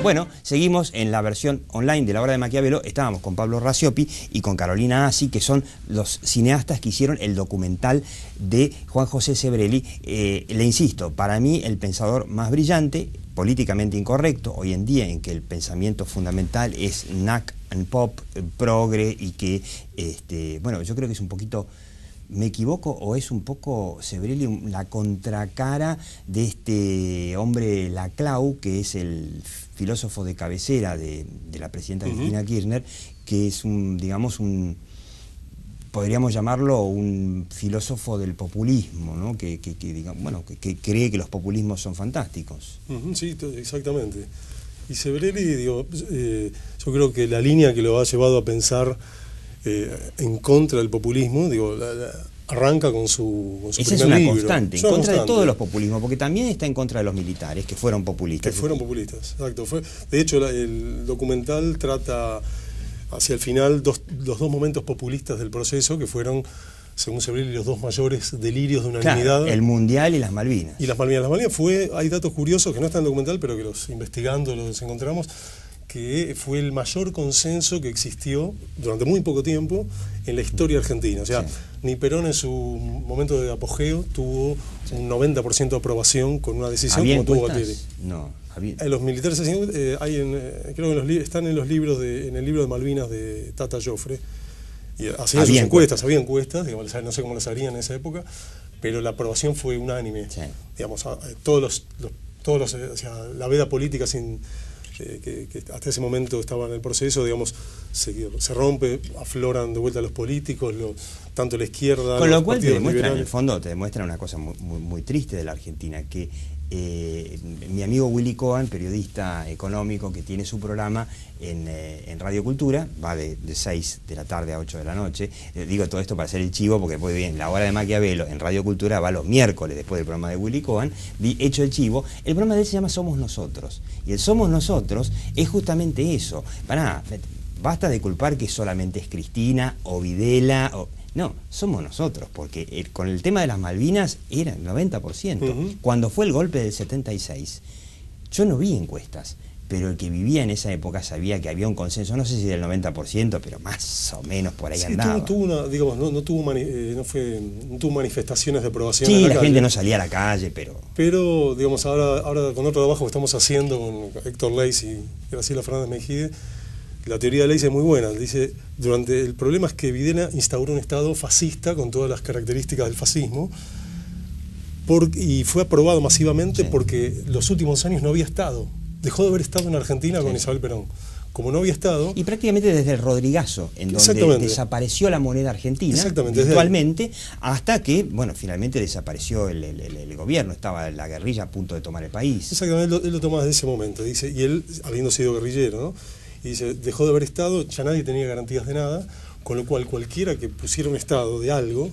Bueno, seguimos en la versión online de La Hora de Maquiavelo. Estábamos con Pablo Rasiopi y con Carolina Asi, que son los cineastas que hicieron el documental de Juan José Sebrelli. Le insisto, para mí el pensador más brillante, políticamente incorrecto, hoy en día en que el pensamiento fundamental es knack and pop, progre, y que, bueno, yo creo que es un poquito... ¿Me equivoco o es un poco Sebrelli la contracara de este hombre Laclau, que es el filósofo de cabecera de la presidenta Cristina Kirchner, que es digamos, podríamos llamarlo un filósofo del populismo, ¿no? Digamos, bueno, que cree que los populismos son fantásticos. Sí, exactamente. Y Sebrelli, digo, yo creo que la línea que lo ha llevado a pensar en contra del populismo, digo, arranca con su Esa primer es una libro. constante, en contra de todos los populismos, porque también está en contra de los militares, que fueron populistas. Que fueron populistas, exacto. De hecho, el documental trata hacia el final los dos momentos populistas del proceso, que fueron, según Sebrelli, los dos mayores delirios de unanimidad. Claro, el Mundial y las Malvinas. Y las Malvinas. Las Malvinas hay datos curiosos que no están en el documental, pero que los investigando los encontramos, que fue el mayor consenso que existió durante muy poco tiempo en la historia argentina. O sea, sí, ni Perón en su momento de apogeo tuvo un 90% de aprobación con una decisión como tuvo Gualtieri. No. Los militares creo que están en los libros en el libro de Malvinas de Tata Joffre. Y hacían sus encuestas, había encuestas, digamos, no sé cómo las harían en esa época, pero la aprobación fue unánime. Sí. Digamos, o sea, la veda política que hasta ese momento estaba en el proceso, digamos, se rompe, afloran de vuelta los políticos, tanto la izquierda... Con lo cual te demuestra, en el fondo, te demuestra una cosa muy triste de la Argentina, que mi amigo Willy Cohen, periodista económico que tiene su programa en Radio Cultura, va de 6 de la tarde a 8 de la noche, digo todo esto para hacer el chivo, porque después bien, La Hora de Maquiavelo en Radio Cultura va los miércoles después del programa de Willy Cohen, hecho el chivo. El programa de él se llama Somos Nosotros, y el Somos Nosotros es justamente eso. Basta de culpar que solamente es Cristina o Videla no, somos nosotros, porque con el tema de las Malvinas era el 90%. Cuando fue el golpe del 76, yo no vi encuestas, pero el que vivía en esa época sabía que había un consenso, no sé si del 90%, pero más o menos por ahí andaba. No tuvo manifestaciones de aprobación. Sí, la gente no salía a la calle, pero... Pero, digamos, ahora con otro trabajo que estamos haciendo con Héctor Leis y Graciela Fernández Mejide, la teoría de Leis es muy buena. Dice, el problema es que Videla instauró un Estado fascista con todas las características del fascismo y fue aprobado masivamente porque los últimos años no había Estado. Dejó de haber Estado en Argentina con Isabel Perón. Como no había Estado... Y prácticamente desde el Rodrigazo, en donde desapareció la moneda argentina, virtualmente, hasta que, bueno, finalmente desapareció el gobierno, estaba la guerrilla a punto de tomar el país. Exactamente, él lo toma desde ese momento, dice, y él, habiendo sido guerrillero, ¿no? Y dice, dejó de haber Estado, ya nadie tenía garantías de nada, con lo cual cualquiera que pusiera un Estado de algo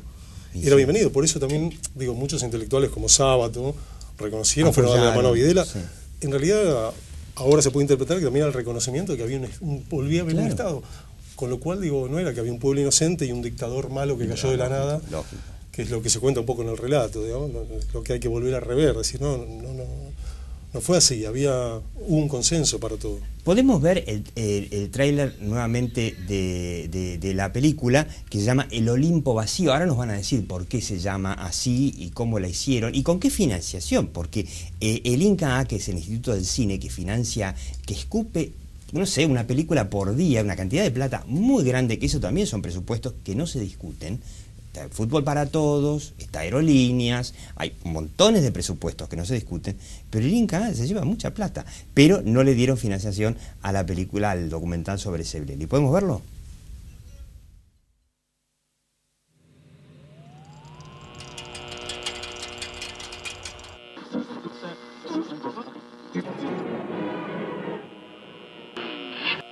era bienvenido. Por eso también, digo, muchos intelectuales como Sábato reconocieron, fueron a darle la mano a Videla. Sí. En realidad, ahora se puede interpretar que también era el reconocimiento de que volvía a haber un Estado. Con lo cual, digo, no era que había un pueblo inocente y un dictador malo que cayó de la nada, que es lo que se cuenta un poco en el relato, digamos, lo que hay que volver a rever, decir, no fue así, hubo un consenso para todo. Podemos ver el tráiler nuevamente de la película, que se llama El Olimpo Vacío. Ahora nos van a decir por qué se llama así y cómo la hicieron y con qué financiación, porque el INCA, que es el Instituto del Cine que financia, que escupe, no sé, una película por día, una cantidad de plata muy grande, que eso también son presupuestos que no se discuten. Está el fútbol para todos, está aerolíneas, hay montones de presupuestos que no se discuten, pero el INCA se lleva mucha plata, pero no le dieron financiación a la película, al documental sobre Sebrelli. ¿Podemos verlo?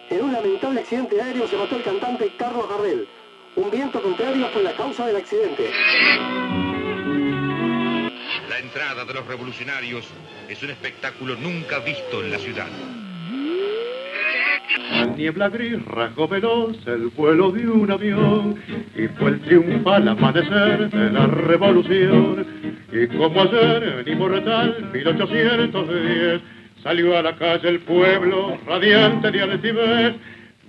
En un lamentable accidente aéreo se mató el cantante Carlos Gardel. Un viento contrario fue la causa del accidente. La entrada de los revolucionarios es un espectáculo nunca visto en la ciudad. La niebla gris rasgó veloz el vuelo de un avión y fue el triunfal amanecer de la revolución. Y como ayer en inmortal 1810 Salió a la calle el pueblo, radiante de altivez.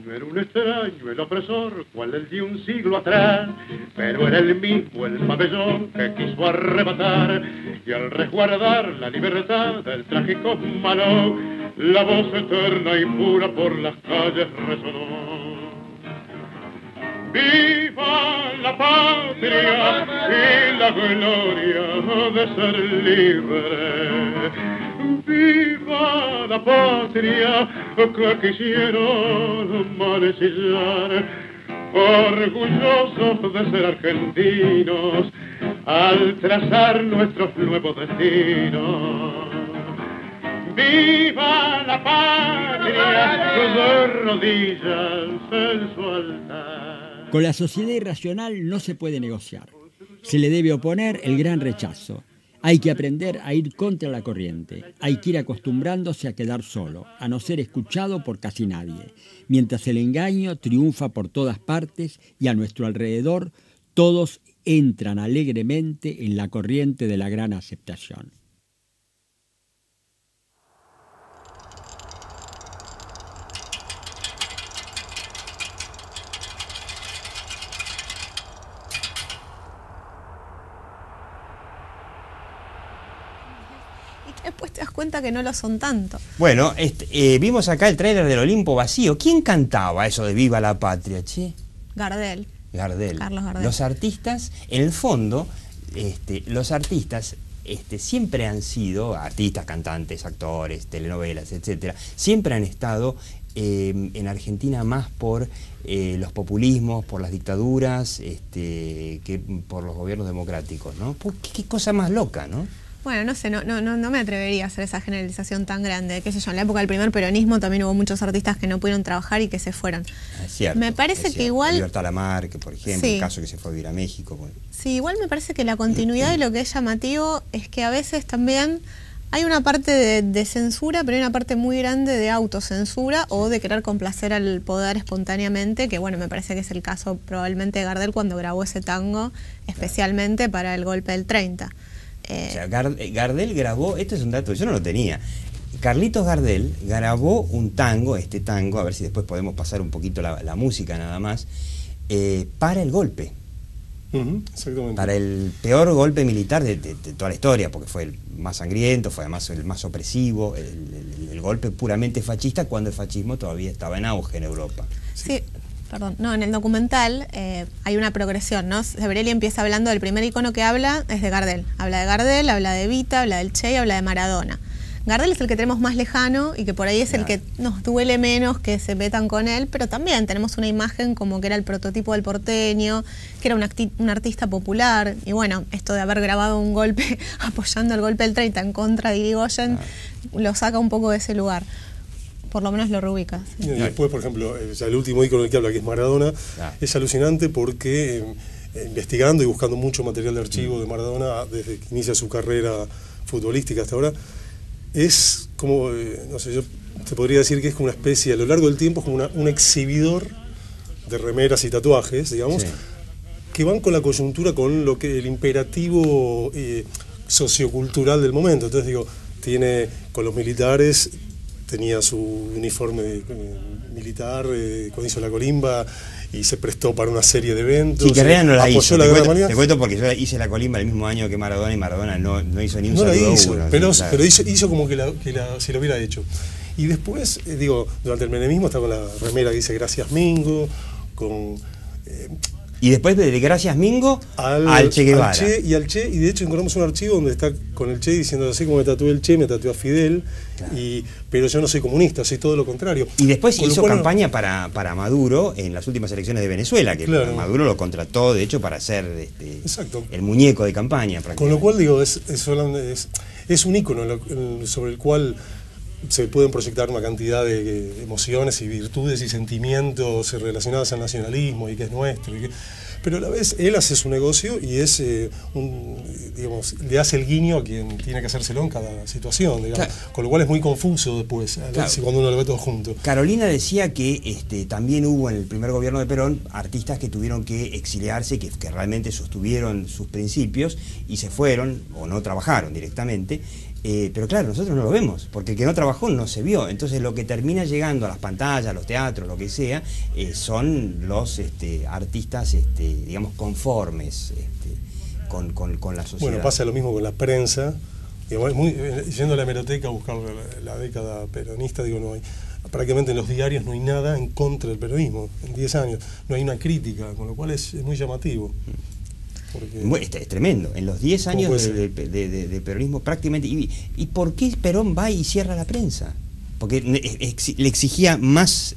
No era un extraño el opresor, cual el de un siglo atrás, pero era el mismo el pabellón que quiso arrebatar, y al resguardar la libertad del trágico malón, la voz eterna y pura por las calles resonó. ¡Viva la patria y la gloria de ser libre! ¡Viva la patria que quisieron mancillar! Orgullosos de ser argentinos al trazar nuestros nuevos destinos. ¡Viva la patria de rodillas en su altar! Con la sociedad irracional no se puede negociar. Se le debe oponer el gran rechazo. Hay que aprender a ir contra la corriente. Hay que ir acostumbrándose a quedar solo, a no ser escuchado por casi nadie. Mientras el engaño triunfa por todas partes y a nuestro alrededor, todos entran alegremente en la corriente de la gran aceptación. Después te das cuenta que no lo son tanto. Bueno, vimos acá el tráiler del Olimpo vacío. ¿Quién cantaba eso de Viva la Patria, che? Gardel. Carlos Gardel. Los artistas, en el fondo, los artistas siempre han sido, artistas, cantantes, actores, telenovelas, etcétera, siempre han estado en Argentina más por los populismos, por las dictaduras, que por los gobiernos democráticos, ¿no? ¿Qué cosa más loca, ¿no? Bueno, no sé, no me atrevería a hacer esa generalización tan grande. Qué sé yo, en la época del primer peronismo también hubo muchos artistas que no pudieron trabajar y que se fueron. Es cierto, me parece que igual... Libertad Lamarque, por ejemplo, sí. el caso que se fue a vivir a México. Bueno. Sí, igual me parece que la continuidad de lo que es llamativo es que a veces también hay una parte de censura, pero hay una parte muy grande de autocensura o de querer complacer al poder espontáneamente, que bueno, me parece que es el caso probablemente de Gardel cuando grabó ese tango, especialmente para el golpe del 30. O sea, Gardel grabó, esto es un dato, yo no lo tenía. Carlitos Gardel grabó un tango, a ver si después podemos pasar un poquito la música nada más, para el golpe. Exactamente. Para el peor golpe militar de toda la historia, porque fue el más sangriento, fue además el más opresivo, el golpe puramente fascista, cuando el fascismo todavía estaba en auge en Europa. Sí. Perdón, no, en el documental hay una progresión, ¿no? Sebrelli empieza hablando del primer icono que habla, es de Gardel. Habla de Gardel, habla de Evita, habla del Che y habla de Maradona. Gardel es el que tenemos más lejano y que por ahí es el que nos duele menos que se metan con él, pero también tenemos una imagen como que era el prototipo del porteño, que era un artista popular, y bueno, esto de haber grabado un golpe apoyando el golpe del 30 en contra de Irigoyen, lo saca un poco de ese lugar. Por lo menos lo reubica. Sí. Y después, por ejemplo, el último ícono del que habla, que es Maradona, es alucinante porque investigando y buscando mucho material de archivo de Maradona desde que inicia su carrera futbolística hasta ahora, es como, no sé, yo te podría decir que es como una especie, a lo largo del tiempo, es como un exhibidor de remeras y tatuajes, digamos, que van con la coyuntura, con lo que el imperativo sociocultural del momento. Entonces digo, tiene con los militares... Tenía su uniforme militar cuando hizo la colimba y se prestó para una serie de eventos. Sí, que Herrera no la hizo. Te cuento porque yo hice la colimba el mismo año que Maradona y Maradona no hizo ni un saludo. No la hizo, uno, pero claro. hizo como que si lo hubiera hecho. Y después, digo, durante el menemismo está con la remera que dice Gracias Mingo, con... y después de Gracias Mingo al Che Guevara. Y de hecho encontramos un archivo donde está con el Che diciendo así como me tatué el Che, me tatué a Fidel, claro. Pero yo no soy comunista, soy todo lo contrario. Y después hizo campaña para Maduro en las últimas elecciones de Venezuela, que claro. Maduro lo contrató de hecho para ser el muñeco de campaña. Con lo cual digo, es un ícono sobre el cual se pueden proyectar una cantidad de emociones y virtudes y sentimientos relacionados al nacionalismo y que es nuestro. Pero a la vez él hace su negocio y es digamos, le hace el guiño a quien tiene que hacérselo en cada situación, digamos. Claro. Con lo cual es muy confuso después, claro. Cuando uno lo ve todo junto. Carolina decía que también hubo en el primer gobierno de Perón artistas que tuvieron que exiliarse, que realmente sostuvieron sus principios y se fueron o no trabajaron directamente. pero claro, nosotros no lo vemos, porque el que no trabajó no se vio. Entonces lo que termina llegando a las pantallas, a los teatros, lo que sea, son los artistas, digamos, conformes con la sociedad. Bueno, pasa lo mismo con la prensa. Digamos, yendo a la hemeroteca a buscar la década peronista, digo, no hay, prácticamente en los diarios no hay nada en contra del peronismo, en 10 años. No hay una crítica, con lo cual es muy llamativo. Es tremendo. En los 10 años de peronismo prácticamente... ¿Y por qué Perón va y cierra la prensa? Porque le exigía más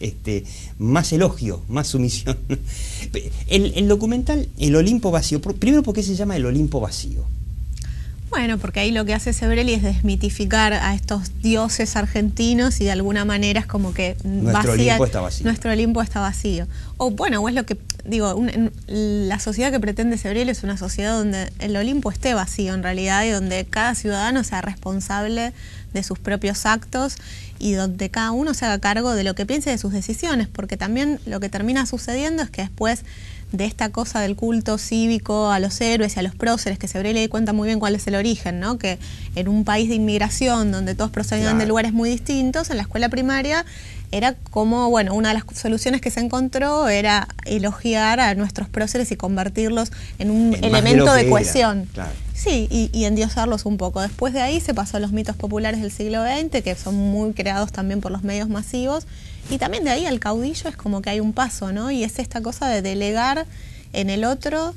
elogio, más sumisión. El documental El Olimpo Vacío, primero, ¿por qué se llama El Olimpo Vacío? Bueno, porque ahí lo que hace Sebrelli es desmitificar a estos dioses argentinos y de alguna manera es como que nuestro Olimpo está vacío. Nuestro Olimpo está vacío. O bueno, o es lo que digo, la sociedad que pretende Sebrelli es una sociedad donde el Olimpo esté vacío en realidad y donde cada ciudadano sea responsable de sus propios actos y donde cada uno se haga cargo de lo que piense de sus decisiones, porque también lo que termina sucediendo es que después de esta cosa del culto cívico a los héroes y a los próceres, que Sebrelli cuenta muy bien cuál es el origen, ¿no? Que en un país de inmigración donde todos procedían de lugares muy distintos, en la escuela primaria era como, bueno, una de las soluciones que se encontró era elogiar a nuestros próceres y convertirlos en un elemento de cohesión. Claro. Sí, y endiosarlos un poco. Después de ahí se pasó a los mitos populares del siglo XX, que son muy creados también por los medios masivos, y también de ahí al caudillo es como que hay un paso, ¿no? Y es esta cosa de delegar en el otro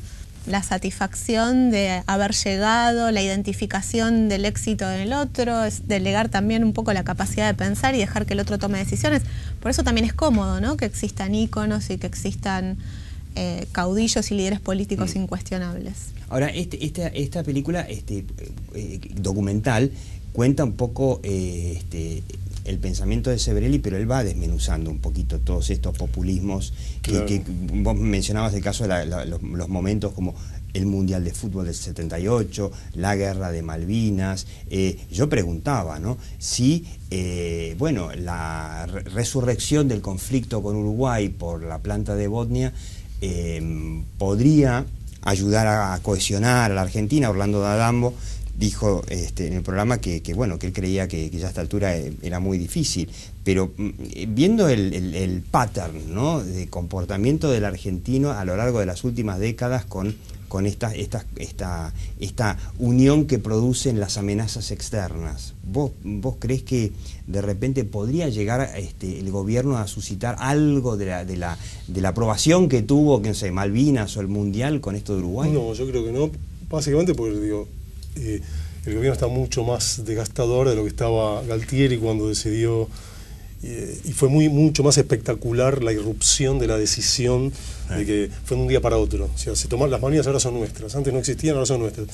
la satisfacción de haber llegado, la identificación del éxito en el otro, es delegar también un poco la capacidad de pensar y dejar que el otro tome decisiones. Por eso también es cómodo, ¿no? Que existan íconos y que existan caudillos y líderes políticos incuestionables. Ahora, esta película documental cuenta un poco el pensamiento de Sebrelli, pero él va desmenuzando un poquito todos estos populismos que vos mencionabas el caso de los momentos como el Mundial de Fútbol del 78, la Guerra de Malvinas. Yo preguntaba, ¿no?, si la resurrección del conflicto con Uruguay por la planta de Botnia podría ayudar a cohesionar a la Argentina. Orlando D'Adambo dijo en el programa que él creía que ya a esta altura era muy difícil, pero viendo el pattern, ¿no?, de comportamiento del argentino a lo largo de las últimas décadas con esta unión que producen las amenazas externas, ¿vos creés que de repente podría llegar el gobierno a suscitar algo de la aprobación que tuvo, que no sé, Malvinas o el Mundial con esto de Uruguay? No, yo creo que no, básicamente porque digo, el gobierno está mucho más desgastado ahora de lo que estaba Galtieri cuando decidió, y fue mucho más espectacular la irrupción de la decisión de que fue de un día para otro. O sea, se tomaron las Malvinas, ahora son nuestras, antes no existían, ahora son nuestras.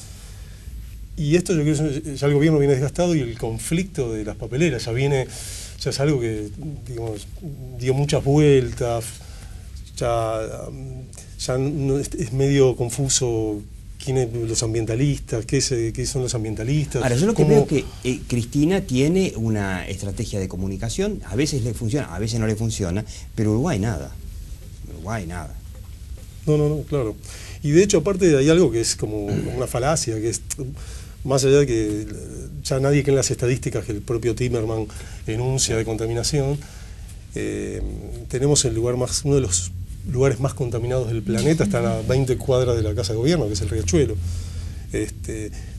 Y esto yo creo que ya el gobierno viene desgastado y el conflicto de las papeleras ya es algo que, digamos, dio muchas vueltas, ya no, es medio confuso. ¿Quiénes los ambientalistas? ¿Qué son los ambientalistas? Ahora, yo lo que veo es que Cristina tiene una estrategia de comunicación, a veces le funciona, a veces no le funciona, pero Uruguay nada. No, claro. Y de hecho, aparte hay algo que es como una falacia, que es, más allá de que ya nadie cree en las estadísticas que el propio Timerman enuncia de contaminación, tenemos uno de los lugares más contaminados del planeta, están a 20 cuadras de la Casa de Gobierno, que es el Riachuelo.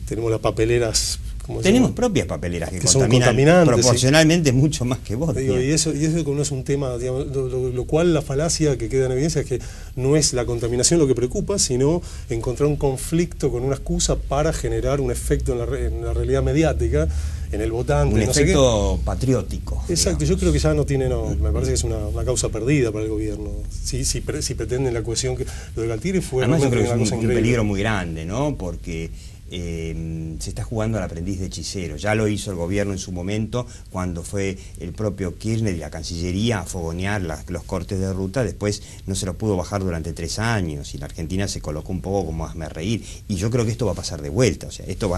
Tenemos las papeleras... Tenemos propias papeleras que contaminan proporcionalmente mucho más que vos. Y eso no es un tema, digamos, lo cual la falacia que queda en evidencia es que no es la contaminación lo que preocupa, sino encontrar un conflicto con una excusa para generar un efecto en la realidad mediática, en el votante. Un efecto patriótico. Exacto, digamos. Yo creo que ya me parece que es una causa perdida para el gobierno. Si pretenden la cohesión, lo de Galtieri fue... Además yo creo que es un peligro muy grande, ¿no? Porque se está jugando al aprendiz de hechicero. Ya lo hizo el gobierno en su momento, cuando fue el propio Kirchner y la Cancillería a fogonear los cortes de ruta. Después no se los pudo bajar durante 3 años y la Argentina se colocó un poco como hazme reír. Y yo creo que esto va a pasar de vuelta. O sea, esto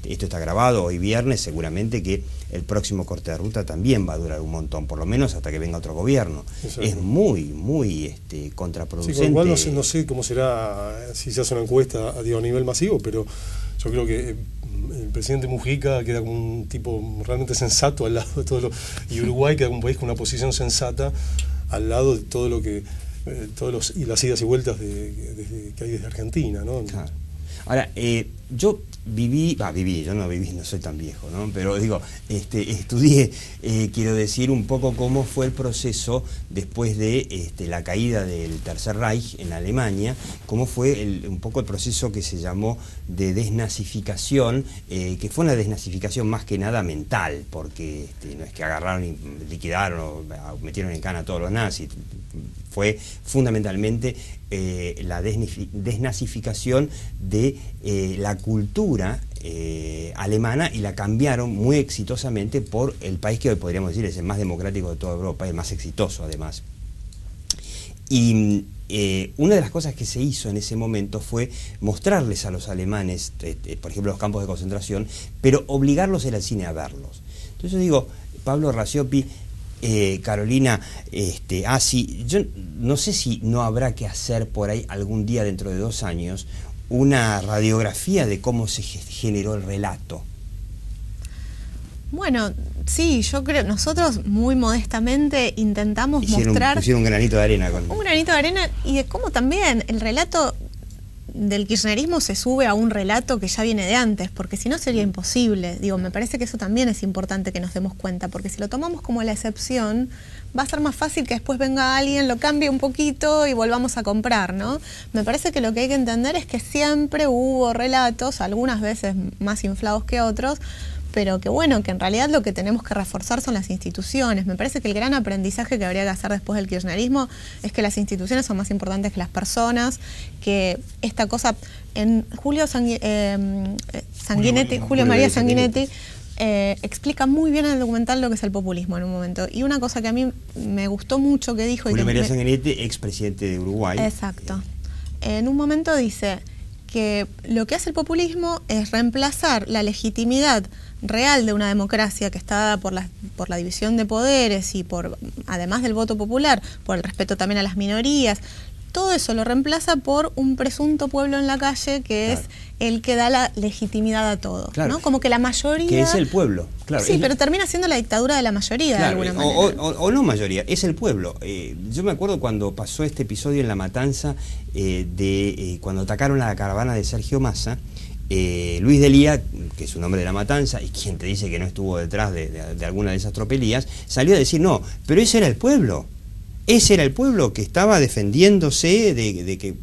está grabado hoy viernes, seguramente que el próximo corte de ruta también va a durar un montón, por lo menos hasta que venga otro gobierno. Exacto. Es muy contraproducente. Sí, igual no sé cómo será si se hace una encuesta a nivel masivo, pero yo creo que el presidente Mujica queda como un tipo realmente sensato al lado de todo lo... Y Uruguay queda como un país con una posición sensata al lado de todo lo que... y las idas y vueltas que hay desde Argentina, ¿no? Claro. Ahora, yo yo no soy tan viejo, ¿no? Pero digo, estudié, quiero decir, un poco cómo fue el proceso después de la caída del Tercer Reich en Alemania, cómo fue un poco el proceso que se llamó de desnazificación, que fue una desnazificación más que nada mental, porque no es que agarraron y liquidaron o metieron en cana a todos los nazis, fue fundamentalmente la desnazificación de la cultura alemana, y la cambiaron muy exitosamente por el país que hoy podríamos decir es el más democrático de toda Europa, el más exitoso además. Y una de las cosas que se hizo en ese momento fue mostrarles a los alemanes, por ejemplo, los campos de concentración, pero obligarlos a ir al cine a verlos. Entonces yo digo, Pablo Rasiopi, Carolina, yo no sé si no habrá que hacer por ahí algún día dentro de 2 años una radiografía de cómo se generó el relato. Bueno, sí, yo creo, nosotros muy modestamente intentamos mostrar... Pusieron un granito de arena. Un granito de arena, y de cómo también el relato del kirchnerismo se sube a un relato que ya viene de antes, porque si no sería imposible. Digo, me parece que eso también es importante que nos demos cuenta, porque si lo tomamos como la excepción, va a ser más fácil que después venga alguien, lo cambie un poquito y volvamos a comprar, ¿no? Me parece que lo que hay que entender es que siempre hubo relatos, algunas veces más inflados que otros, pero que bueno, que en realidad lo que tenemos que reforzar son las instituciones. Me parece que el gran aprendizaje que habría que hacer después del kirchnerismo es que las instituciones son más importantes que las personas, que esta cosa, en Julio María Sanguinetti explica muy bien en el documental lo que es el populismo en un momento. Y una cosa que a mí me gustó mucho que dijo... Julio María Sanguinetti, expresidente de Uruguay. Exacto. En un momento dice que lo que hace el populismo es reemplazar la legitimidad real de una democracia que está dada por la división de poderes y además del voto popular, por el respeto también a las minorías. Todo eso lo reemplaza por un presunto pueblo en la calle que es el que da la legitimidad a todo, ¿no? Como que la mayoría... Que es el pueblo, claro. Sí, pero termina siendo la dictadura de la mayoría, de alguna manera. O no mayoría, es el pueblo. Yo me acuerdo cuando pasó este episodio en La Matanza, cuando atacaron a la caravana de Sergio Massa, Luis Delía, que es un hombre de La Matanza, y quien te dice que no estuvo detrás de alguna de esas tropelías, salió a decir, no, pero ese era el pueblo. Ese era el pueblo que estaba defendiéndose de que...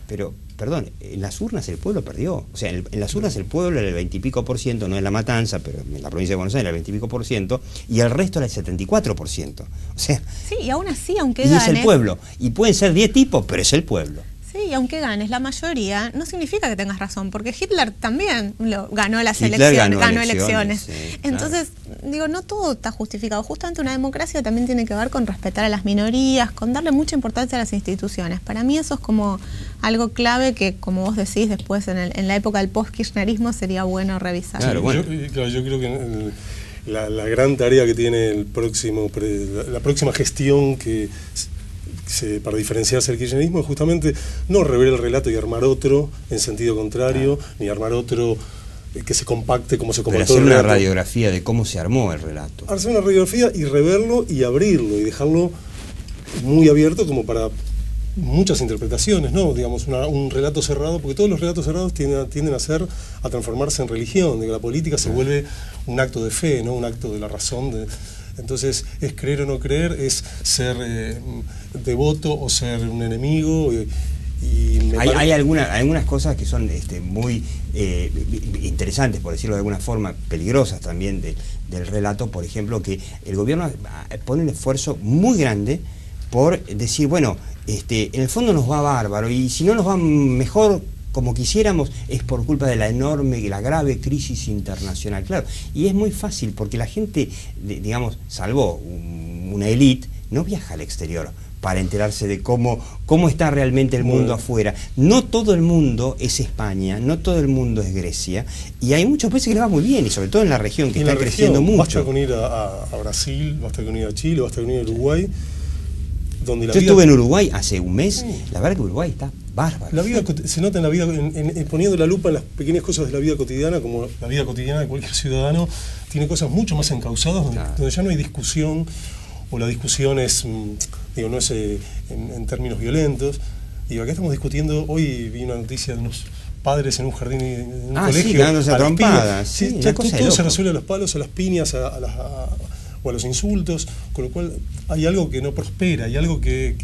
Pero, perdón, en las urnas el pueblo perdió. O sea, en las urnas el pueblo era el 20 y pico por ciento, no en La Matanza, pero en la provincia de Buenos Aires era el 20 y pico por ciento, y el resto era el 74%. O sea... Sí, y aún así, aunque ganes... Y es el pueblo. Y pueden ser 10 tipos, pero es el pueblo. Sí, y aunque ganes la mayoría, no significa que tengas razón, porque Hitler también ganó las elecciones, ganó elecciones. Sí, entonces, digo, no todo está justificado. Justamente una democracia también tiene que ver con respetar a las minorías, con darle mucha importancia a las instituciones. Para mí eso es como algo clave que, como vos decís, después en la época del post-kirchnerismo sería bueno revisar. Claro, bueno. Yo creo que la gran tarea que tiene la próxima gestión para diferenciarse del kirchnerismo es justamente no rever el relato y armar otro en sentido contrario, ni armar otro que se compacte como se compactó. Pero hacer una radiografía de cómo se armó el relato. Hacer una radiografía y reverlo y abrirlo y dejarlo muy abierto como para muchas interpretaciones, ¿no? Digamos, un relato cerrado, porque todos los relatos cerrados tienden a transformarse en religión, de que la política se vuelve un acto de fe, ¿no? Un acto de la razón. Entonces, es creer o no creer, es ser devoto o ser un enemigo. Hay algunas cosas que son muy interesantes, por decirlo de alguna forma, peligrosas también del relato. Por ejemplo, que el gobierno pone un esfuerzo muy grande por decir, bueno, en el fondo nos va bárbaro, y si no nos va mejor como quisiéramos, es por culpa de la grave crisis internacional. Claro, y es muy fácil, porque la gente, digamos, salvo una élite, no viaja al exterior para enterarse de cómo está realmente el mundo afuera. No todo el mundo es España, no todo el mundo es Grecia, y hay muchos países que les va muy bien, y sobre todo en la región, que está creciendo mucho. Basta con ir a Brasil, basta con ir a Chile, basta con ir a Uruguay. Yo estuve en Uruguay hace un mes, la verdad que Uruguay está bárbaros. La vida se nota en la vida, poniendo la lupa en las pequeñas cosas de la vida cotidiana, como la vida cotidiana de cualquier ciudadano, tiene cosas mucho más encausadas, donde ya no hay discusión, o la discusión es, digo, no es en términos violentos. Digo, acá estamos discutiendo, hoy vi una noticia de unos padres en un jardín, en un colegio, sí, quedándose a trompadas. Sí, ya todo se resuelve a los palos, a las piñas, o a los insultos, con lo cual hay algo que no prospera, hay algo que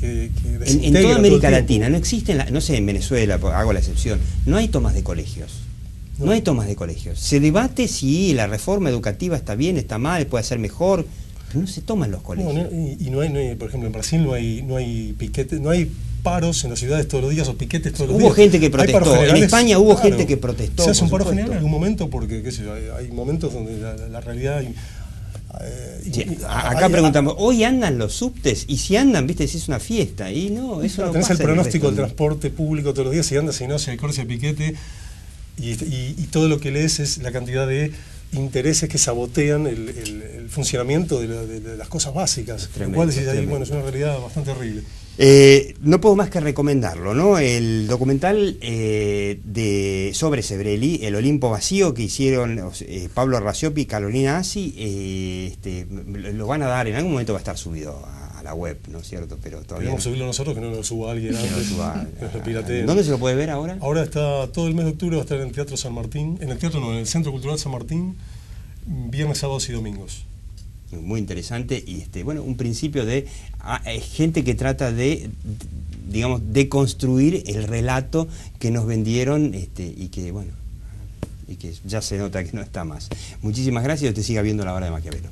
en toda América Latina no existen, no sé, en Venezuela, hago la excepción, no hay tomas de colegios. No hay tomas de colegios. Se debate si la reforma educativa está bien, está mal, puede ser mejor, pero no se toman los colegios. No hay, por ejemplo, en Brasil no hay piquetes, no hay paros en las ciudades todos los días o piquetes todos los días. Hubo gente que protestó. En España hubo gente que protestó. Se hace un paro general en algún momento porque, qué sé yo, hay momentos donde la realidad... acá preguntamos, ¿hoy andan los subtes? Y si andan, viste, si es una fiesta. Y no, eso no tenés pasa el pronóstico del transporte público todos los días, si anda, si no, si hay corte, si hay piquete. Y todo lo que lees es la cantidad de intereses que sabotean el funcionamiento de las cosas básicas. Lo cual bueno, es una realidad bastante horrible. No puedo más que recomendarlo, ¿no? El documental sobre Sebrelli, El Olimpo Vacío, que hicieron Pablo Arraciopi y Carolina Assi, lo van a dar, en algún momento va a estar subido a la web, ¿no es cierto? Pero todavía podemos subirlo nosotros, que no lo suba alguien antes. ¿Dónde se lo puede ver ahora? Ahora está, todo el mes de octubre va a estar en el Teatro San Martín, en el Centro Cultural San Martín, viernes, sábados y domingos. Muy interesante y bueno, un principio de gente que trata de, digamos, deconstruir el relato que nos vendieron y que bueno, y que ya se nota que no está más. Muchísimas gracias y usted siga viendo La Hora de Maquiavelo.